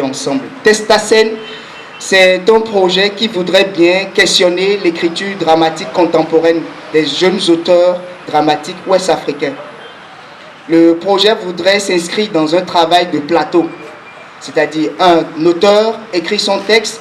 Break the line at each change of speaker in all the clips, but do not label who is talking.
travailler ensemble. Testacène, c'est un projet qui voudrait bien questionner l'écriture dramatique contemporaine des jeunes auteurs dramatiques ouest-africains. Le projet voudrait s'inscrire dans un travail de plateau, c'est-à-dire un auteur écrit son texte,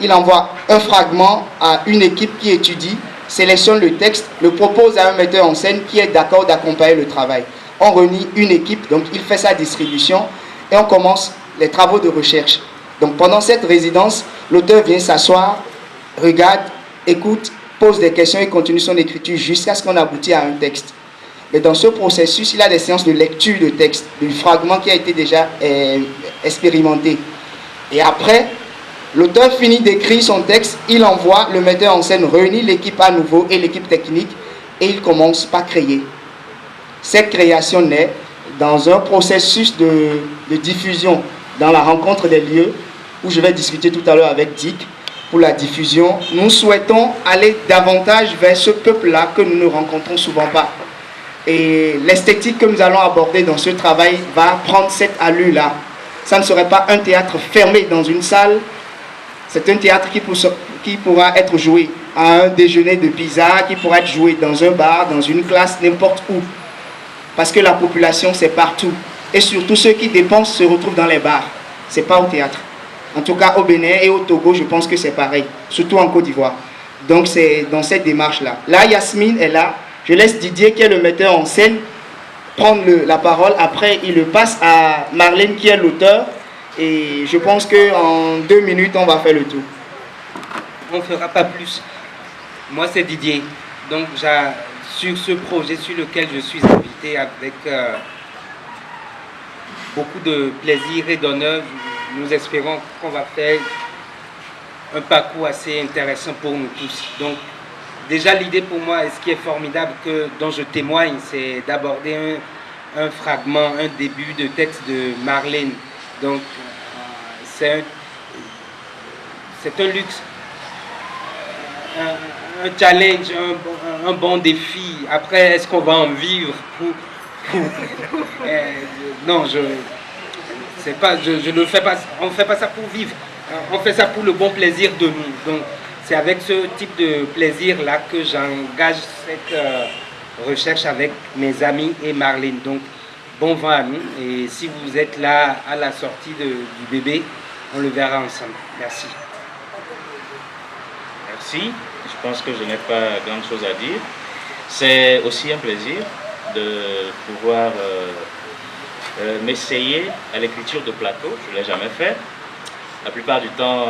il envoie un fragment à une équipe qui étudie, sélectionne le texte, le propose à un metteur en scène qui est d'accord d'accompagner le travail. On réunit une équipe, donc il fait sa distribution et on commence les travaux de recherche. Donc pendant cette résidence, l'auteur vient s'asseoir, regarde, écoute, pose des questions et continue son écriture jusqu'à ce qu'on aboutit à un texte. Et dans ce processus, il a des séances de lecture de texte, du fragment qui a été déjà expérimenté. Et après, l'auteur finit d'écrire son texte, il envoie, le metteur en scène réunit l'équipe à nouveau et l'équipe technique et il commence par créer. Cette création naît dans un processus de diffusion, dans la rencontre des lieux, où je vais discuter tout à l'heure avec Dick pour la diffusion. Nous souhaitons aller davantage vers ce peuple-là que nous ne rencontrons souvent pas. Et l'esthétique que nous allons aborder dans ce travail va prendre cette allure-là. Ça ne serait pas un théâtre fermé dans une salle, c'est un théâtre qui pourra être joué à un déjeuner de pizza, qui pourra être joué dans un bar, dans une classe, n'importe où. Parce que la population, c'est partout. Et surtout, ceux qui dépensent se retrouvent dans les bars. Ce n'est pas au théâtre. En tout cas, au Bénin et au Togo, je pense que c'est pareil. Surtout en Côte d'Ivoire. Donc, c'est dans cette démarche-là. Là, Yasmine est là. Je laisse Didier, qui est le metteur en scène, prendre la parole. Après, il le passe à Marlène, qui est l'auteur. Et je pense qu'en 2 minutes, on va faire le tour.
On ne fera pas plus. Moi, c'est Didier. Donc, sur ce projet sur lequel je suis invité avec beaucoup de plaisir et d'honneur, nous espérons qu'on va faire un parcours assez intéressant pour nous tous. Donc, déjà, l'idée pour moi, et ce qui est formidable, dont je témoigne, c'est d'aborder un fragment, un début de texte de Marlène. Donc, c'est un luxe, un challenge, un bon défi. Après, est-ce qu'on va en vivre non, je ne fais pas, on ne fait pas ça pour vivre. On fait ça pour le bon plaisir de nous. Donc, c'est avec ce type de plaisir-là que j'engage cette recherche avec mes amis et Marlène. Donc, bon vent à nous. Et si vous êtes là à la sortie du bébé, on le verra ensemble. Merci.
Merci. Je pense que je n'ai pas grand chose à dire. C'est aussi un plaisir de pouvoir m'essayer à l'écriture de plateau. Je ne l'ai jamais fait. La plupart du temps,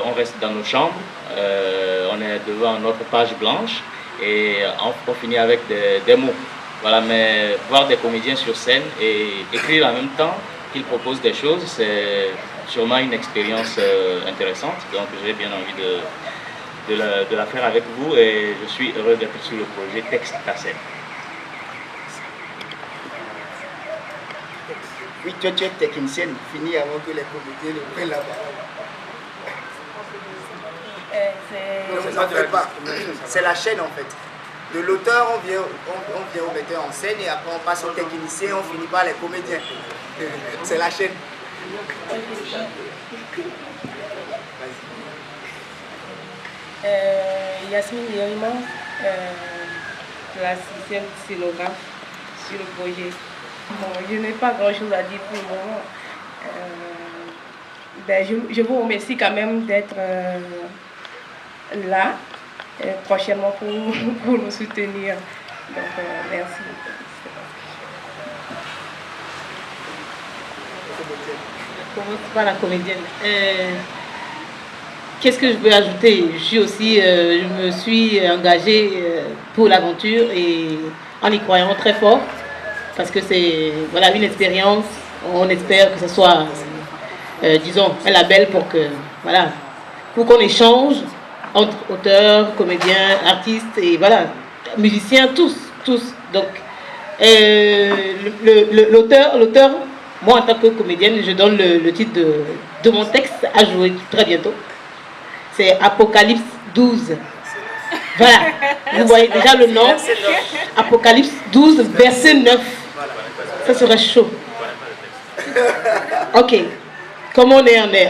on reste dans nos chambres, on est devant notre page blanche et on finit avec des mots. Voilà, mais voir des comédiens sur scène et écrire en même temps qu'ils proposent des choses, c'est sûrement une expérience intéressante. Donc j'ai bien envie de la faire avec vous et je suis heureux d'être sur le projet Testacène.
Oui, toi tu es technicienne, fini avant que les comédiens ne prennent la parole. C'est la chaîne en fait. De l'auteur, on vient au metteur en scène et après on passe au technicien, on finit par les comédiens. C'est la chaîne.
Yasmine Yerima, la 6e scénographe sur le projet. Bon, je n'ai pas grand chose à dire pour le moment. Je vous remercie quand même d'être là prochainement pour nous soutenir. Donc, merci. Commence par la comédienne. Qu'est-ce que je veux ajouter? Je me suis engagée pour l'aventure et en y croyant très fort parce que c'est voilà, une expérience. On espère que ce soit, disons, un label pour qu'on échange entre auteurs, comédiens, artistes et voilà, musiciens, tous. Donc, l'auteur, moi en tant que comédienne, je donne le titre de mon texte à jouer très bientôt. C'est Apocalypse 12. Voilà, vous voyez déjà le nom. Apocalypse 12, verset 9. Ça serait chaud. Ok. comme on est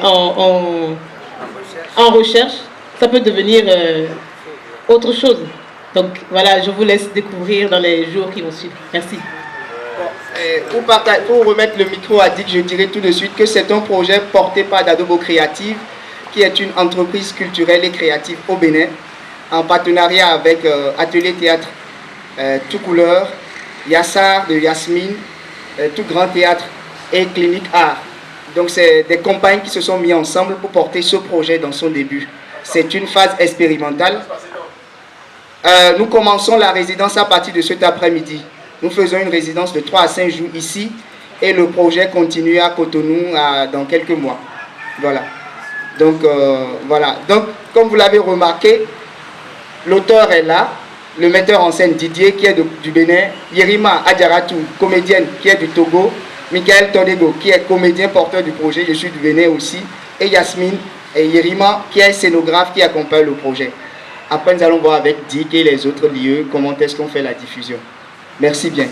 en recherche, ça peut devenir autre chose. Donc voilà, je vous laisse découvrir dans les jours qui vont suivre. Merci.
Pour remettre le micro à Dick, je dirais tout de suite que c'est un projet porté par Dadobo Creative, qui est une entreprise culturelle et créative au Bénin, en partenariat avec Atelier Théâtre Tout Couleur, Yassar de Yasmine, Tout Grand Théâtre et Clinique Art. Donc c'est des compagnes qui se sont mis ensemble pour porter ce projet dans son début. C'est une phase expérimentale. Nous commençons la résidence à partir de cet après-midi. Nous faisons une résidence de 3 à 5 jours ici et le projet continue à Cotonou dans quelques mois. Voilà. Donc, voilà. Donc, comme vous l'avez remarqué, l'auteur est là, le metteur en scène Didier qui est du Bénin, Yerima Adjaratou, comédienne qui est du Togo, Michael Todego qui est comédien porteur du projet, je suis du Bénin aussi, et Yasmine et Yerima qui est scénographe qui accompagne le projet. Après, nous allons voir avec Dick et les autres lieux comment est-ce qu'on fait la diffusion. Merci bien.